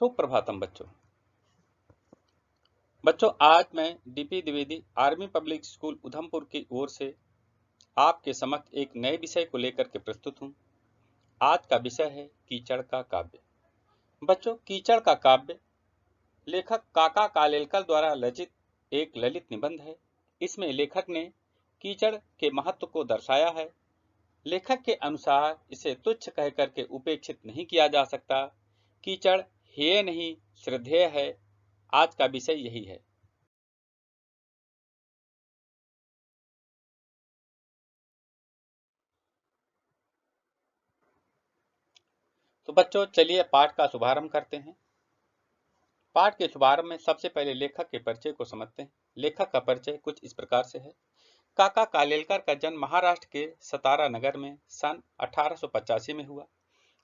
सुप्रभातम बच्चों आज मैं DP Dwivedi army public school Udhampur की ओर से आपके समक्ष एक नए विषय को लेकर के प्रस्तुत हूं। आज का विषय है कीचड़ का काव्य। बच्चों, कीचड़ का काव्य लेखक काका कालेलकर द्वारा रचित एक ललित निबंध है। इसमें लेखक ने कीचड़ के महत्व को दर्शाया है। लेखक के अनुसार इसे तुच्छ कहकर के उपेक्षित नहीं किया जा सकता। कीचड़ हेय नहीं श्रद्धेय है। आज का विषय यही है। तो बच्चों चलिए पाठ का शुभारंभ करते हैं। पाठ के शुभारंभ में सबसे पहले लेखक के परिचय को समझते हैं। लेखक का परिचय कुछ इस प्रकार से है। काका कालेलकर का जन्म महाराष्ट्र के सतारा नगर में सन 1885 में हुआ।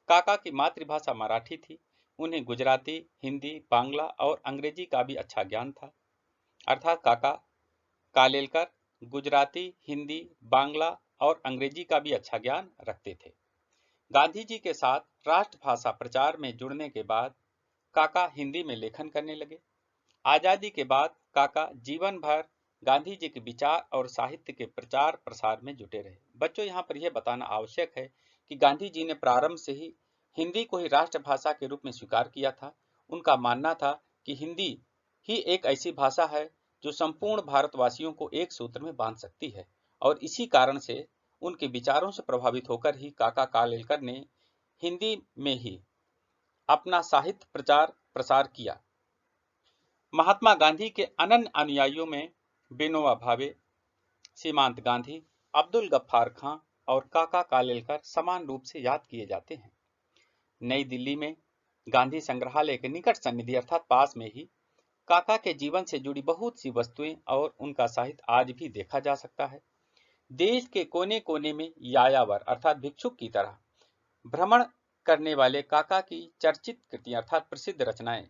काका की मातृभाषा मराठी थी। उन्हें गुजराती, हिंदी, बांग्ला और अंग्रेजी का भी अच्छा ज्ञान था। अर्थात काका कालेलकर गुजराती, हिंदी, बांग्ला और अंग्रेजी का भी अच्छा ज्ञान रखते थे। गांधी जी के साथ राष्ट्रभाषा प्रचार में जुड़ने के बाद काका हिंदी में लेखन करने लगे। आजादी के बाद काका जीवन भर गांधी जी के विचार और साहित्य के प्रचार प्रसार में जुटे रहे। बच्चों, यहाँ पर यह बताना आवश्यक है कि गांधी जी ने प्रारंभ से ही हिंदी को ही राष्ट्रभाषा के रूप में स्वीकार किया था। उनका मानना था कि हिंदी ही एक ऐसी भाषा है जो संपूर्ण भारतवासियों को एक सूत्र में बांध सकती है, और इसी कारण से उनके विचारों से प्रभावित होकर ही काका कालेलकर ने हिंदी में ही अपना साहित्य प्रचार प्रसार किया। महात्मा गांधी के अनन्य अनुयायियों में विनोबा भावे, सीमांत गांधी, अब्दुल गफ्फार खां और काका कालेलकर समान रूप से याद किए जाते हैं। नई दिल्ली में गांधी संग्रहालय के निकट सन्निधि अर्थात पास में ही काका के जीवन से जुड़ी बहुत सी वस्तुएं और उनका साहित्य आज भी देखा जा सकता है। देश के कोने कोने में यायावर अर्थात भिक्षुक की तरह भ्रमण करने वाले काका की चर्चित कृतियां अर्थात प्रसिद्ध रचनाएं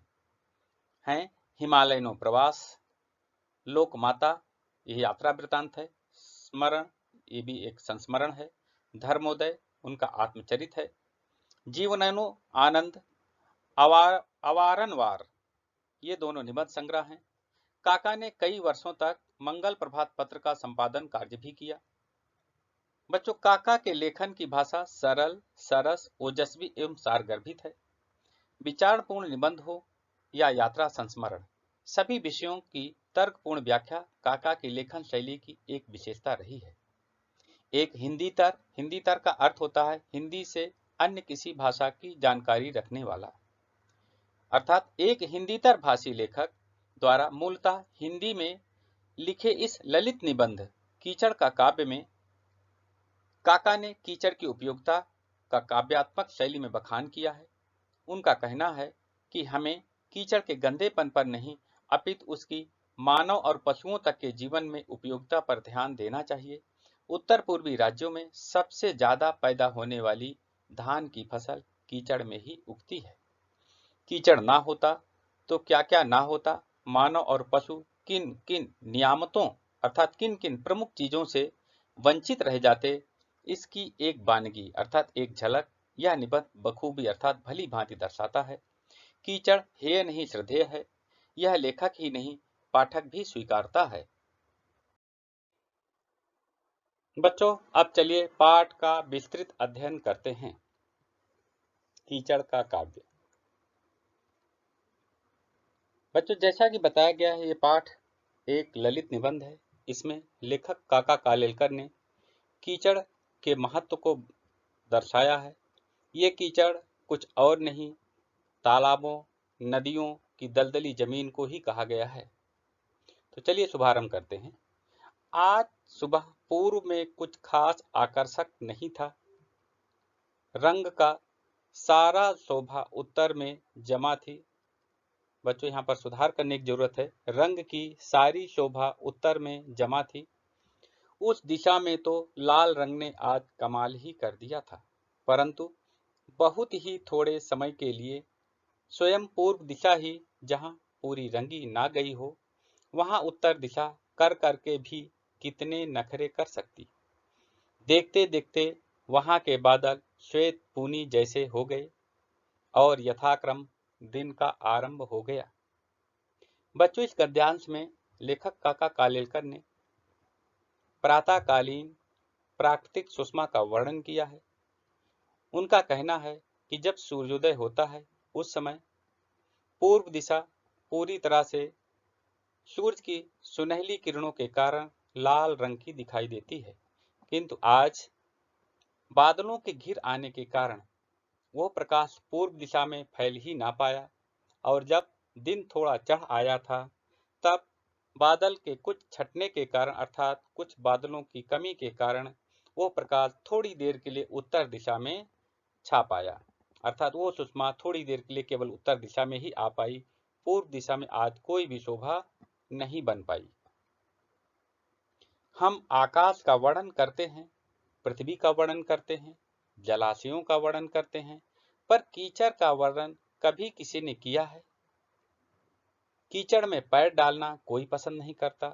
हैं हिमालयनो प्रवास, लोकमाता, यह यात्रा वृतांत है, स्मरण, ये भी एक संस्मरण है, धर्मोदय, उनका आत्मचरित है, जीवननो आनंद, अवारनवार, ये दोनों निबंध संग्रह हैं। काका ने कई वर्षों तक मंगल प्रभात पत्र का संपादन कार्य भी किया। बच्चों, काका के लेखन की भाषा सरल, सरस, ओजस्वी एवं सारगर्भित है। विचारपूर्ण निबंध हो या यात्रा संस्मरण, सभी विषयों की तर्कपूर्ण व्याख्या काका की लेखन शैली की एक विशेषता रही है। एक हिंदी तर्क का अर्थ होता है हिंदी से अन्य किसी भाषा की जानकारी रखने वाला। अर्थात एक हिंदीतर भाषी लेखक द्वारा मूलतः हिंदी में लिखे इस ललित निबंध कीचड़ का काव्य में काका ने कीचड़ की उपयोगिता का काव्यात्मक शैली में बखान किया है। उनका कहना है कि हमें कीचड़ के गंदेपन पर नहीं अपितु उसकी मानव और पशुओं तक के जीवन में उपयोगिता पर ध्यान देना चाहिए। उत्तर पूर्वी राज्यों में सबसे ज्यादा पैदा होने वाली धान की फसल कीचड़ में ही उगती है। कीचड़ ना होता तो क्या क्या ना होता, मानव और पशु किन किन नियामतों अर्थात किन किन प्रमुख चीजों से वंचित रह जाते, इसकी एक बानगी अर्थात एक झलक यह निबंध बखूबी अर्थात भली भांति दर्शाता है। कीचड़ हेय नहीं श्रद्धेय है, यह लेखक ही नहीं पाठक भी स्वीकारता है। बच्चों, अब चलिए पाठ का विस्तृत अध्ययन करते हैं। कीचड़ का काव्य। बच्चों, जैसा कि बताया गया है, ये पाठ एक ललित निबंध है। इसमें लेखक काका कालेलकर ने कीचड़ के महत्व को दर्शाया है। ये कीचड़ कुछ और नहीं, तालाबों, नदियों की दलदली जमीन को ही कहा गया है। तो चलिए शुभारंभ करते हैं। आज सुबह पूर्व में कुछ खास आकर्षक नहीं था। रंग का सारा शोभा उत्तर में जमा थी। बच्चों, यहाँ पर सुधार करने की जरूरत है। रंग की सारी शोभा उत्तर में जमा थी। उस दिशा में तो लाल रंग ने आज कमाल ही कर दिया था, परंतु बहुत ही थोड़े समय के लिए स्वयं पूर्व दिशा ही जहां पूरी रंगी ना गई हो, वहां उत्तर दिशा कर करके भी कितने नखरे कर सकती। देखते देखते वहां के बादल श्वेत पूनी जैसे हो गए और यथाक्रम दिन का आरंभ हो गया। बच्चों, इस गद्यांश में लेखक काका कालेलकर ने प्रातःकालीन प्राकृतिक सुषमा का वर्णन किया है। उनका कहना है कि जब सूर्योदय होता है उस समय पूर्व दिशा पूरी तरह से सूरज की सुनहली किरणों के कारण लाल रंग की दिखाई देती है, किंतु आज बादलों के घिर आने के कारण वो प्रकाश पूर्व दिशा में फैल ही ना पाया, और जब दिन थोड़ा चढ़ आया था तब बादल के कुछ छटने के कारण अर्थात कुछ बादलों की कमी के कारण वो प्रकाश थोड़ी देर के लिए उत्तर दिशा में छा पाया, अर्थात वो सुषमा थोड़ी देर के लिए केवल उत्तर दिशा में ही आ पाई। पूर्व दिशा में आज कोई भी शोभा नहीं बन पाई। हम आकाश का वर्णन करते हैं, पृथ्वी का वर्णन करते हैं, जलाशयों का वर्णन करते हैं, पर कीचड़ का वर्णन कभी किसी ने किया है? कीचड़ में पैर डालना कोई पसंद नहीं करता।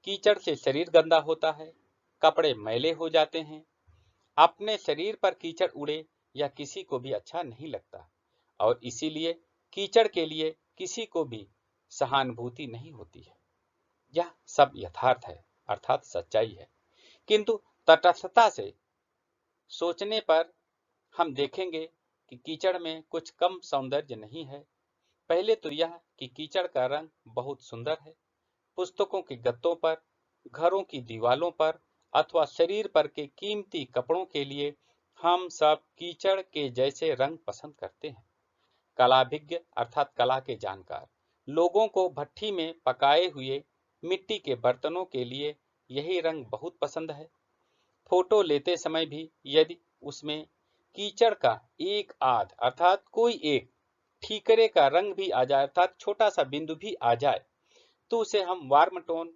कीचड़ से शरीर गंदा होता है, कपड़े मैले हो जाते हैं। अपने शरीर पर कीचड़ उड़े या किसी को भी अच्छा नहीं लगता, और इसीलिए कीचड़ के लिए किसी को भी सहानुभूति नहीं होती है। यह सब यथार्थ है, अर्थात सच्चाई है। किंतु तटस्थता से सोचने पर हम देखेंगे कि कीचड़ में कुछ कम सौंदर्य नहीं है। पहले तो यह कि कीचड़ का रंग बहुत सुंदर है। पुस्तकों के गत्तों पर, घरों की दीवालों पर अथवा शरीर पर के कीमती कपड़ों के लिए हम सब कीचड़ के जैसे रंग पसंद करते हैं। कलाभिज्ञ अर्थात कला के जानकार लोगों को भट्ठी में पकाए हुए मिट्टी के बर्तनों के लिए यही रंग बहुत पसंद है। फोटो लेते समय भी यदि उसमें कीचड़ का एक आध अर्थात कोई एक ठीकरे का रंग भी आ जाए अर्थात छोटा सा बिंदु भी आ जाए तो उसे हम वार्म टोन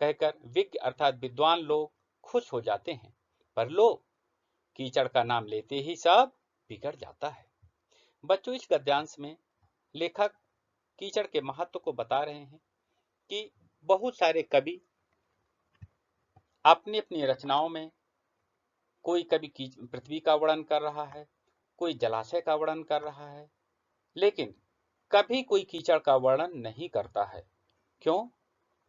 कहकर विज्ञ अर्थात विद्वान लोग खुश हो जाते हैं। पर लोग कीचड़ का नाम लेते ही सब बिगड़ जाता है। बच्चों, इस गद्यांश में लेखक कीचड़ के महत्व को बता रहे हैं कि बहुत सारे कवि अपनी अपनी रचनाओं में कोई कवि पृथ्वी का वर्णन कर रहा है, कोई जलाशय का वर्णन कर रहा है, लेकिन कभी कोई कीचड़ का वर्णन नहीं करता है। क्यों?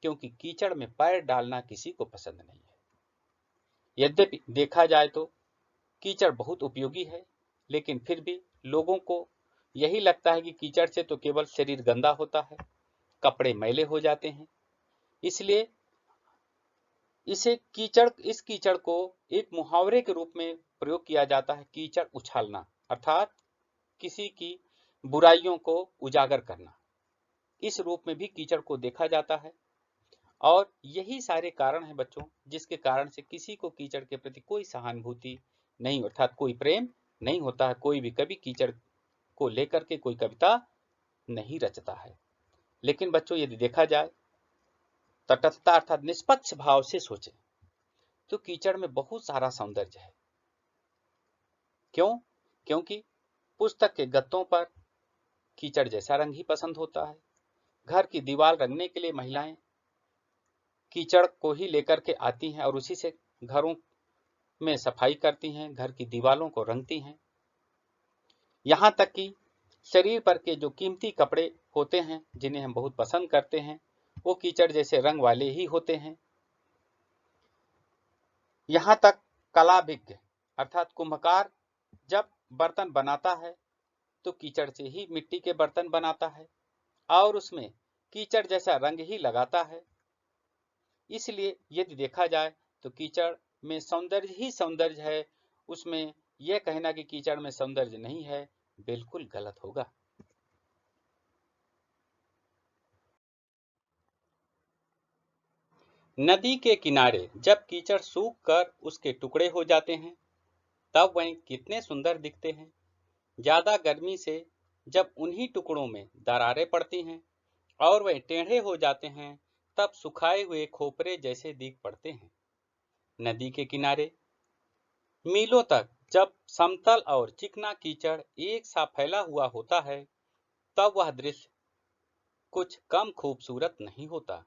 क्योंकि कीचड़ में पैर डालना किसी को पसंद नहीं है। यद्यपि देखा जाए तो कीचड़ बहुत उपयोगी है, लेकिन फिर भी लोगों को यही लगता है कि कीचड़ से तो केवल शरीर गंदा होता है, कपड़े मैले हो जाते हैं। इसलिए इस कीचड़ को एक मुहावरे के रूप में प्रयोग किया जाता है, कीचड़ उछालना, अर्थात किसी की बुराइयों को उजागर करना। इस रूप में भी कीचड़ को देखा जाता है, और यही सारे कारण हैं बच्चों जिसके कारण से किसी को कीचड़ के प्रति कोई सहानुभूति नहीं अर्थात कोई प्रेम नहीं होता है। कोई भी कभी कीचड़ को लेकर के कोई कविता नहीं रचता है। लेकिन बच्चों, यदि देखा जाए तटस्थता अर्थात निष्पक्ष भाव से सोचें तो कीचड़ में बहुत सारा सौंदर्य है। क्यों? क्योंकि पुस्तक के गत्तों पर कीचड़ जैसा रंग ही पसंद होता है। घर की दीवार रंगने के लिए महिलाएं कीचड़ को ही लेकर के आती हैं और उसी से घरों में सफाई करती हैं, घर की दीवारों को रंगती हैं। यहाँ तक कि शरीर पर के जो कीमती कपड़े होते हैं जिन्हें हम बहुत पसंद करते हैं वो कीचड़ जैसे रंग वाले ही होते हैं। यहाँ तक कलाभिज्ञ अर्थात कुम्भकार जब बर्तन बनाता है तो कीचड़ से ही मिट्टी के बर्तन बनाता है और उसमें कीचड़ जैसा रंग ही लगाता है। इसलिए यदि देखा जाए तो कीचड़ में सौंदर्य ही सौंदर्य है। उसमें यह कहना कि कीचड़ में सौंदर्य नहीं है बिल्कुल गलत होगा। नदी के किनारे जब कीचड़ सूख कर उसके टुकड़े हो जाते हैं तब वह कितने सुंदर दिखते हैं। ज्यादा गर्मी से जब उन्हीं टुकड़ों में दरारें पड़ती हैं और वह टेढ़े हो जाते हैं तब सुखाए हुए खोपरे जैसे दिख पड़ते हैं। नदी के किनारे मीलों तक जब समतल और चिकना कीचड़ एक सा फैला हुआ होता है तब वह दृश्य कुछ कम खूबसूरत नहीं होता।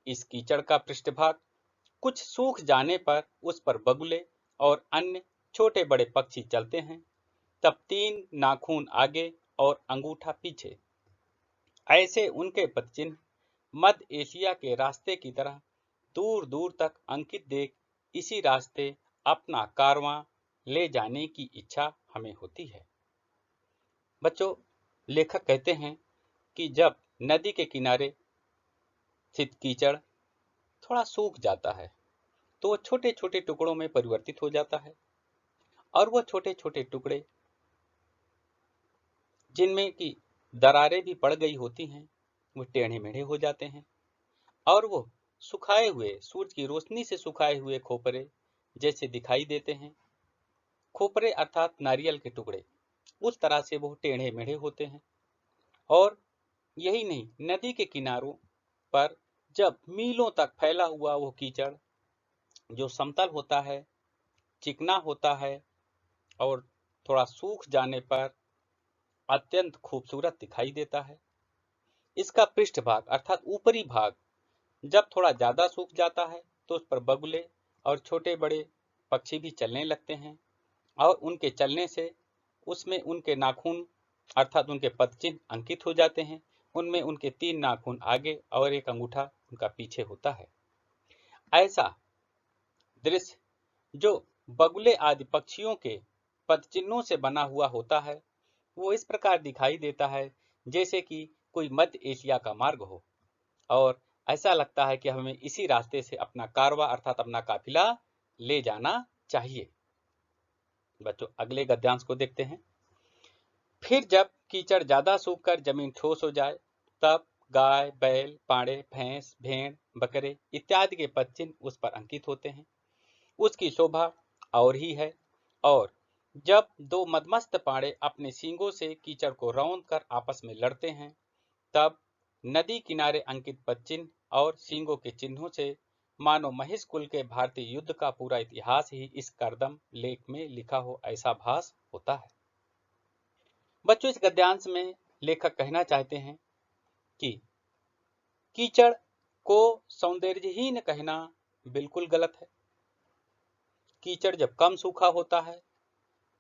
इस कीचड़ का पृष्ठभाग कुछ सूख जाने पर उस पर बगुले और अन्य छोटे बड़े पक्षी चलते हैं। तब तीन नाखून आगे और अंगूठा पीछे। ऐसे उनके पदचिन्ह मध्य एशिया के रास्ते की तरह दूर दूर तक अंकित देख इसी रास्ते अपना कारवां ले जाने की इच्छा हमें होती है। बच्चों, लेखक कहते हैं कि जब नदी के किनारे स्थित कीचड़ थोड़ा सूख जाता है तो वो छोटे छोटे टुकड़ों में परिवर्तित हो जाता है, और वो छोटे छोटे टुकड़े जिनमें की दरारें भी पड़ गई होती हैं वो टेढ़े मेढ़े हो जाते हैं, और वो सुखाए हुए, सूरज की रोशनी से सुखाए हुए खोपरे जैसे दिखाई देते हैं। खोपरे अर्थात नारियल के टुकड़े, उस तरह से वो टेढ़े मेढ़े होते हैं। और यही नहीं, नदी के किनारों पर जब मीलों तक फैला हुआ वो कीचड़ जो समतल होता है, चिकना होता है और थोड़ा सूख जाने पर अत्यंत खूबसूरत दिखाई देता है। इसका पृष्ठभाग अर्थात ऊपरी भाग जब थोड़ा ज्यादा सूख जाता है तो उस पर बगुले और छोटे बड़े पक्षी भी चलने लगते हैं, और उनके चलने से उसमें उनके नाखून अर्थात उनके पदचिन्ह अंकित हो जाते हैं। उनमें उनके 3 नाखून आगे और एक अंगूठा उनका पीछे होता है। ऐसा दृश्य जो बगुले आदि पक्षियों के पदचिन्हों से बना हुआ होता है वो इस प्रकार दिखाई देता है जैसे कि कोई मध्य एशिया का मार्ग हो, और ऐसा लगता है कि हमें इसी रास्ते से अपना कारवां अर्थात अपना काफिला ले जाना चाहिए। बच्चों, अगले गद्यांश को देखते हैं। फिर जब कीचड़ ज्यादा सूखकर जमीन ठोस हो जाए तब गाय, बैल, पाड़े, भैंस, भेड़, बकरे इत्यादि के पदचिन्ह उस पर अंकित होते हैं। उसकी शोभा और ही है। और जब दो मदमस्त पाड़े अपने सींगों से कीचड़ को रौंद कर आपस में लड़ते हैं तब नदी किनारे अंकित पदचिन्ह और सींगों के चिन्हों से मानो महिष कुल के भारतीय युद्ध का पूरा इतिहास ही इस कर्दम लेख में लिखा हो ऐसा भास होता है। बच्चों, इस गद्यांश में लेखक कहना चाहते हैं कि कीचड़ को सौंदर्यहीन कहना बिल्कुल गलत है। कीचड़ जब कम सूखा होता है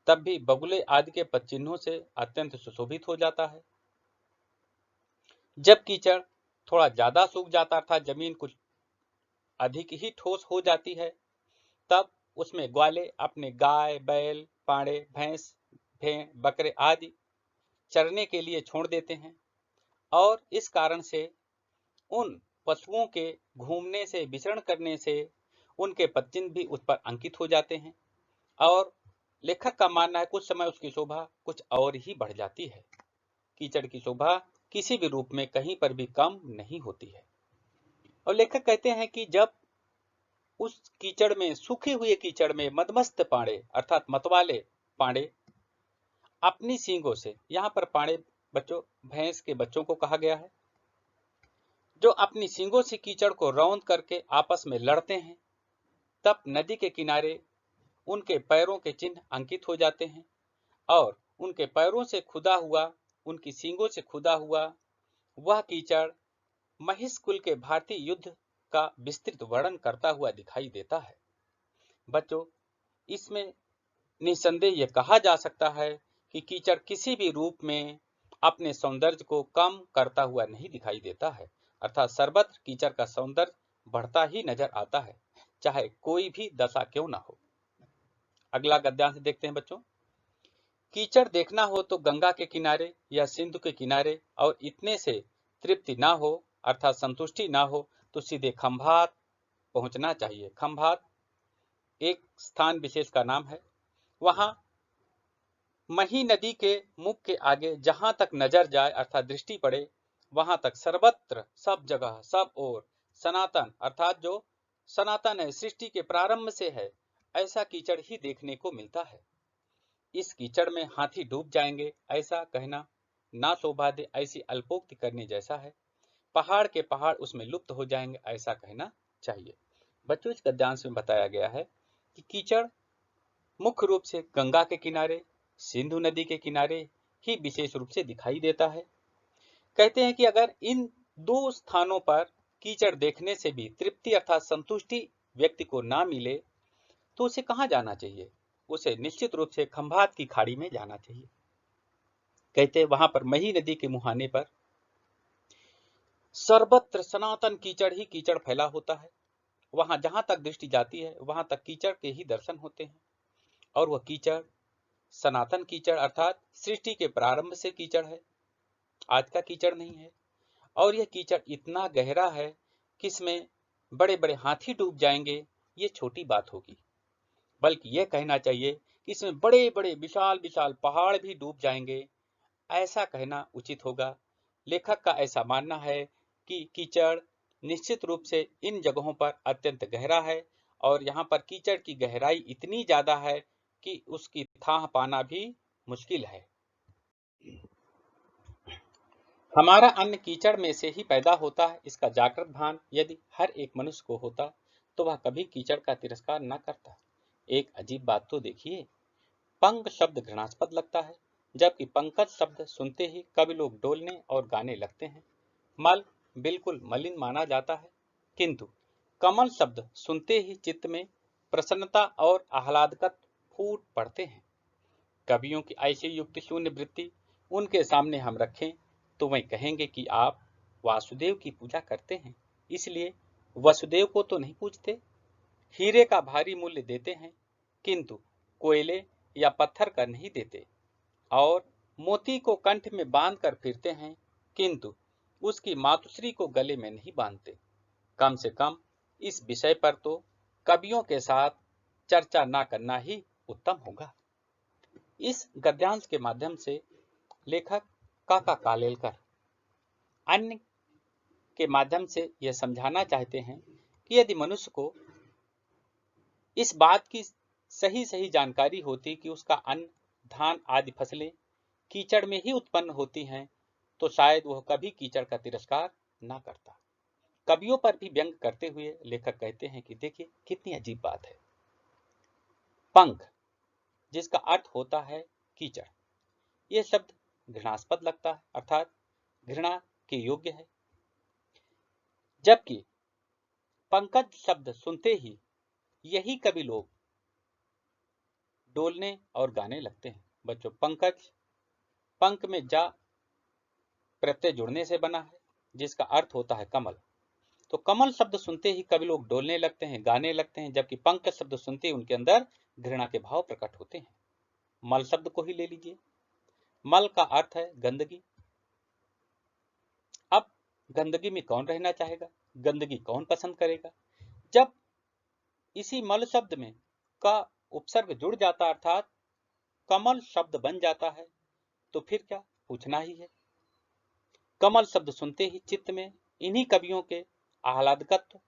तब भी बगुले आदि के पदचिन्हों से अत्यंत सुशोभित हो जाता है। जब कीचड़ थोड़ा ज्यादा सूख जाता था, जमीन कुछ अधिक ही ठोस हो जाती है, तब उसमें ग्वाले अपने गाय, बैल, पाड़े, भैंस, भेड़, बकरे आदि चरने के लिए छोड़ देते हैं, और इस कारण से उन पशुओं के घूमने से, विचरण करने से उनके पदचिन्ह भी उस पर अंकित हो जाते हैं, और लेखक का मानना है कुछ समय उसकी शोभा कुछ और ही बढ़ जाती है। कीचड़ की शोभा किसी भी रूप में कहीं पर भी कम नहीं होती है। और लेखक कहते हैं कि जब उस कीचड़ में, सूखे हुए कीचड़ में मदमस्त पाड़े अर्थात मतवाले पाड़े अपनी सींगों से, यहाँ पर पाड़े बच्चों भैंस के बच्चों को कहा गया है, जो अपनी सींगों से कीचड़ को रौंद करके आपस में लड़ते हैं, तब नदी के किनारे उनके पैरों के चिन्ह अंकित हो जाते हैं, और उनके पैरों से खुदा हुआ, उनकी सींगों से खुदा हुआ वह कीचड़ महिष कुल के भारतीय युद्ध का विस्तृत वर्णन करता हुआ दिखाई देता है। बच्चों, इसमें निसंदेह यह कहा जा सकता है कि कीचड़ किसी भी रूप में अपने सौंदर्य को कम करता हुआ नहीं दिखाई देता है, अर्थात सर्वत्र कीचड़ का सौंदर्य बढ़ता ही नजर आता है, चाहे कोई भी दशा क्यों ना हो। अगला गद्यांश देखते हैं बच्चों। कीचड़ देखना हो तो गंगा के किनारे या सिंधु के किनारे, और इतने से तृप्ति ना हो अर्थात संतुष्टि ना हो तो सीधे खंभात पहुंचना चाहिए। खंभात एक स्थान विशेष का नाम है। वहां मही नदी के मुख के आगे जहां तक नजर जाए अर्थात दृष्टि पड़े, वहां तक सर्वत्र, सब जगह, सब ओर सनातन अर्थात जो सनातन है, सृष्टि के प्रारंभ से है, ऐसा कीचड़ ही देखने को मिलता है। इस कीचड़ में हाथी डूब जाएंगे ऐसा कहना ना शोभा दे, ऐसी अल्पोक्ति करने जैसा है। पहाड़ के पहाड़ उसमें लुप्त हो जाएंगे ऐसा कहना चाहिए। बच्चों, इस गद्यांश में बताया गया है कि कीचड़ मुख्य रूप से गंगा के किनारे, सिंधु नदी के किनारे ही विशेष रूप से दिखाई देता है। कहते हैं कि अगर इन दो स्थानों पर कीचड़ देखने से भी तृप्ति अर्थात संतुष्टि व्यक्ति को ना मिले तो उसे कहां जाना चाहिए? उसे निश्चित रूप से खंभात की खाड़ी में जाना चाहिए। कहते वहां पर मही नदी के मुहाने पर सर्वत्र सनातन कीचड़ ही कीचड़ फैला होता है। वहां जहां तक दृष्टि जाती है वहां तक कीचड़ के ही दर्शन होते हैं, और वह कीचड़ सनातन कीचड़ अर्थात सृष्टि के प्रारंभ से कीचड़ है, आज का कीचड़ नहीं है। और यह कीचड़ इतना गहरा है कि इसमें बड़े बड़े हाथी डूब जाएंगे, ये छोटी बात होगी, बल्कि यह कहना चाहिए कि इसमें बड़े बड़े विशाल विशाल पहाड़ भी डूब जाएंगे, ऐसा कहना उचित होगा। लेखक का ऐसा मानना है कि कीचड़ निश्चित रूप से इन जगहों पर अत्यंत गहरा है, और यहाँ पर कीचड़ की गहराई इतनी ज्यादा है कि उसकी थाह पाना भी मुश्किल है। हमारा अन्न कीचड़ में से ही पैदा होता है, इसका जागृत भान यदि हर एक मनुष्य को होता तो वह कभी कीचड़ का तिरस्कार न करता। एक अजीब बात तो देखिए, पंख शब्द घृणास्पद लगता है, जबकि पंकज शब्द सुनते ही कभी लोग डोलने और गाने लगते हैं। मल बिल्कुल मलिन माना जाता है, किंतु कमल शब्द सुनते ही चित्त में प्रसन्नता और आह्लादकत फूट पड़ते हैं। कवियों की ऐसी युक्ति शून्य वृत्ति उनके सामने हम रखें तो वह कहेंगे कि आप वासुदेव की पूजा करते हैं, इसलिए वसुदेव को तो नहीं पूजते। हीरे का भारी मूल्य देते हैं, किंतु कोयले या पत्थर का नहीं देते, और मोती को कंठ में बांध कर फिरते हैं, किंतु उसकी मातुश्री को गले में नहीं बांधते। कम से कम इस विषय पर तो कवियों के साथ चर्चा न करना ही उत्तम होगा। इस गद्यांश के माध्यम से लेखक काका कालेलकर अन्य के माध्यम से यह समझाना चाहते हैं कि यदि मनुष्य को इस बात की सही सही जानकारी होती कि उसका अन्न, धान आदि फसलें कीचड़ में ही उत्पन्न होती हैं, तो शायद वह कभी कीचड़ का तिरस्कार ना करता। कवियों पर भी व्यंग करते हुए लेखक कहते हैं कि देखिए कितनी अजीब बात है। पंख जिसका अर्थ होता है कीचड़, यह शब्द घृणास्पद लगता है, अर्थात घृणा के योग्य है, जबकि पंकज शब्द सुनते ही यही कवि लोग डोलने और गाने लगते हैं। बच्चों, पंकज पंख में जा प्रत्यय जुड़ने से बना है, जिसका अर्थ होता है कमल। तो कमल शब्द सुनते ही कवि लोग डोलने लगते हैं, गाने लगते हैं, जबकि पंकज शब्द सुनते ही उनके अंदर घृणा के भाव प्रकट होते हैं। मल शब्द को ही ले लीजिए, मल का अर्थ है गंदगी। अब गंदगी में कौन रहना चाहेगा, गंदगी कौन पसंद करेगा। जब इसी मल शब्द में का उपसर्ग जुड़ जाता अर्थात कमल शब्द बन जाता है, तो फिर क्या पूछना ही है। कमल शब्द सुनते ही चित्त में इन्हीं कवियों के आह्लादकत्व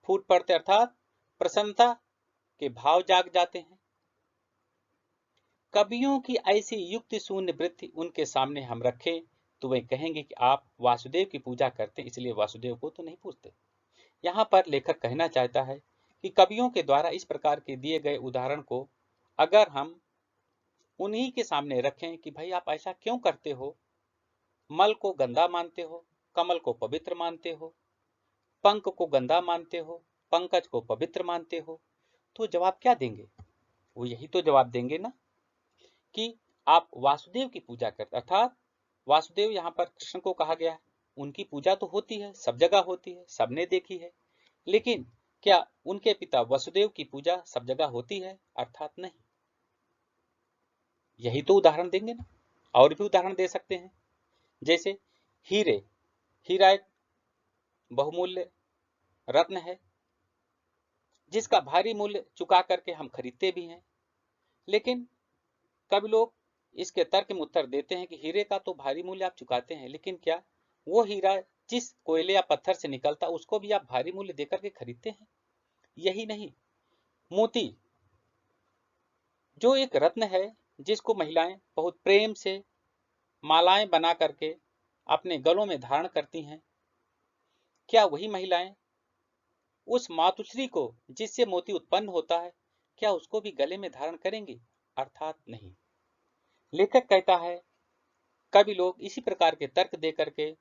फूट पड़ते अर्थात प्रसन्नता के भाव जाग जाते हैं। कवियों की ऐसी युक्ति शून्य वृत्ति उनके सामने हम रखें तो वे कहेंगे कि आप वासुदेव की पूजा करते, इसलिए वासुदेव को तो नहीं पूजते। यहाँ पर लेखक कहना चाहता है कि कवियों के द्वारा इस प्रकार के दिए गए उदाहरण को अगर हम उन्हीं के सामने रखें कि भाई आप ऐसा क्यों करते हो, मल को गंदा मानते हो, कमल को पवित्र मानते हो, पंख को गंदा मानते हो, पंकज को पवित्र मानते हो, तो जवाब क्या देंगे। वो यही तो जवाब देंगे ना कि आप वासुदेव की पूजा करते, अर्थात वासुदेव यहाँ पर कृष्ण को कहा गया है, उनकी पूजा तो होती है, सब जगह होती है, सबने देखी है, लेकिन क्या उनके पिता वसुदेव की पूजा सब जगह होती है, अर्थात नहीं। यही तो उदाहरण देंगे ना, और भी उदाहरण दे सकते हैं, जैसे हीरे, हीरा एक बहुमूल्य रत्न है जिसका भारी मूल्य चुका करके हम खरीदते भी हैं, लेकिन कभी लोग इसके तर्क में उत्तर देते हैं कि हीरे का तो भारी मूल्य आप चुकाते हैं, लेकिन क्या वो हीरा जिस कोयले या पत्थर से निकलता उसको भी आप भारी मूल्य देकर के खरीदते हैं। यही नहीं, मोती जो एक रत्न है जिसको महिलाएं बहुत प्रेम से मालाएं बना करके अपने गलों में धारण करती हैं, क्या वही महिलाएं उस मातुश्री को जिससे मोती उत्पन्न होता है, क्या उसको भी गले में धारण करेंगे, अर्थात नहीं। लेखक कहता है कभी लोग इसी प्रकार के तर्क दे करके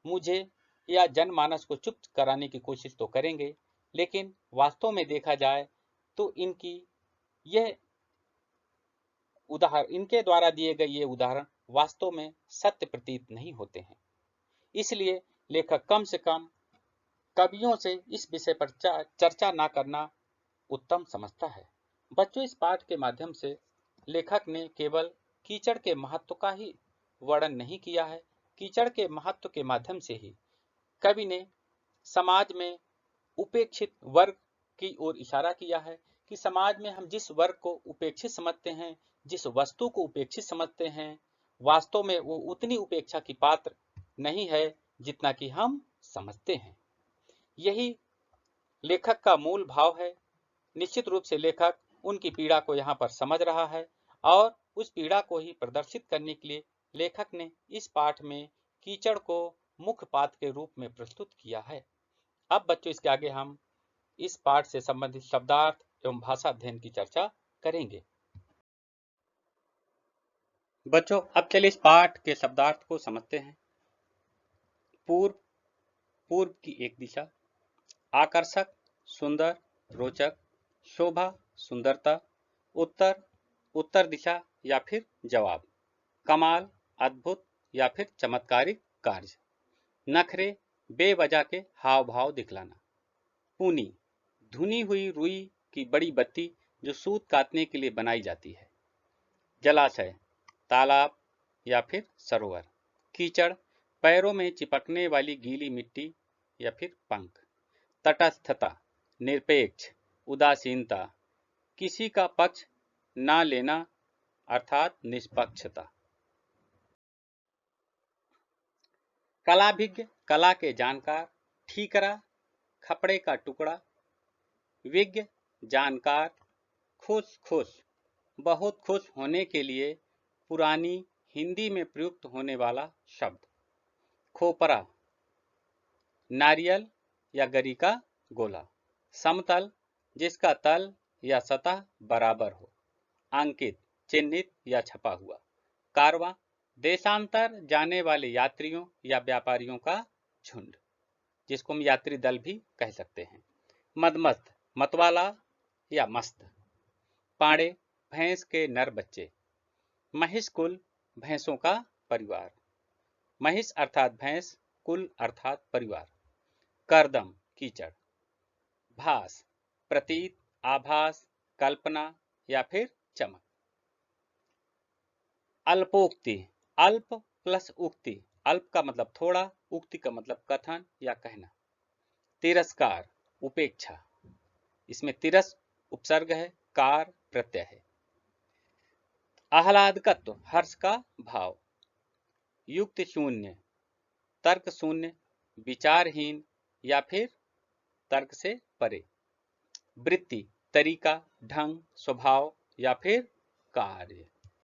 मुझे या जनमानस को चुप कराने की कोशिश तो करेंगे, लेकिन वास्तव में देखा जाए तो इनकी यह उदाहरण, इनके द्वारा दिए गए ये उदाहरण वास्तव में सत्य प्रतीत नहीं होते हैं। इसलिए लेखक कम से कम कवियों से इस विषय पर चर्चा न करना उत्तम समझता है। बच्चों, इस पाठ के माध्यम से लेखक ने केवल कीचड़ के महत्व का ही वर्णन नहीं किया है। कीचड़ के महत्व के माध्यम से ही कवि ने समाज में उपेक्षित वर्ग की ओर इशारा किया है कि समाज में हम जिस वर्ग को उपेक्षित समझते हैं, जिस वस्तु को उपेक्षित समझते हैं, वास्तव में वो उतनी उपेक्षा की पात्र नहीं है जितना कि हम समझते हैं। यही लेखक का मूल भाव है। निश्चित रूप से लेखक उनकी पीड़ा को यहाँ पर समझ रहा है और उस पीड़ा को ही प्रदर्शित करने के लिए लेखक ने इस पाठ में कीचड़ को मुख्य पात्र के रूप में प्रस्तुत किया है। अब बच्चों, इसके आगे हम इस पाठ से संबंधित शब्दार्थ एवं भाषा अध्ययन की चर्चा करेंगे। बच्चों, अब चलिए इस पाठ के शब्दार्थ को समझते हैं। पूर्व, पूर्व की एक दिशा। आकर्षक, सुंदर, रोचक। शोभा, सुंदरता। उत्तर, उत्तर दिशा या फिर जवाब। कमाल, अद्भुत या फिर चमत्कारिक कार्य। नखरे, बेवजह के हाव भाव दिखलाना। पूनी, धुनी हुई रुई की बड़ी बत्ती जो सूत काटने के लिए बनाई जाती है। जलाशय, तालाब या फिर सरोवर। कीचड़, पैरों में चिपकने वाली गीली मिट्टी या फिर पंख। तटस्थता, निरपेक्ष, उदासीनता, किसी का पक्ष ना लेना अर्थात निष्पक्षता। कलाभिज्ञ, कला के जानकार। ठीकरा, खपड़े का टुकड़ा। विज्ञ, जानकार। खुश, खुश, बहुत खुश होने के लिए पुरानी हिंदी में प्रयुक्त होने वाला शब्द। खोपरा, नारियल या गरी का गोला। समतल, जिसका तल या सतह बराबर हो। अंकित, चिन्हित या छपा हुआ। कारवां, देशांतर जाने वाले यात्रियों या व्यापारियों का झुंड, जिसको हम यात्री दल भी कह सकते हैं। मदमस्त, मतवाला या मस्त। पाड़े, भैंस के नर बच्चे। महिष कुल, भैंसों का परिवार। महिष अर्थात भैंस, कुल अर्थात परिवार। करदम, कीचड़। भास, प्रतीत, आभास, कल्पना या फिर चमक। अल्पोक्ति, अल्प प्लस उक्ति। अल्प का मतलब थोड़ा, उक्ति का मतलब कथन या कहना। तिरस्कार, उपेक्षा। इसमें तिरस उपसर्ग है, कार प्रत्यय है। आह्लादकत्व, हर्ष का भाव। युक्ति शून्य, तर्क शून्य, विचारहीन या फिर तर्क से परे। वृत्ति, तरीका, ढंग, स्वभाव या फिर कार्य।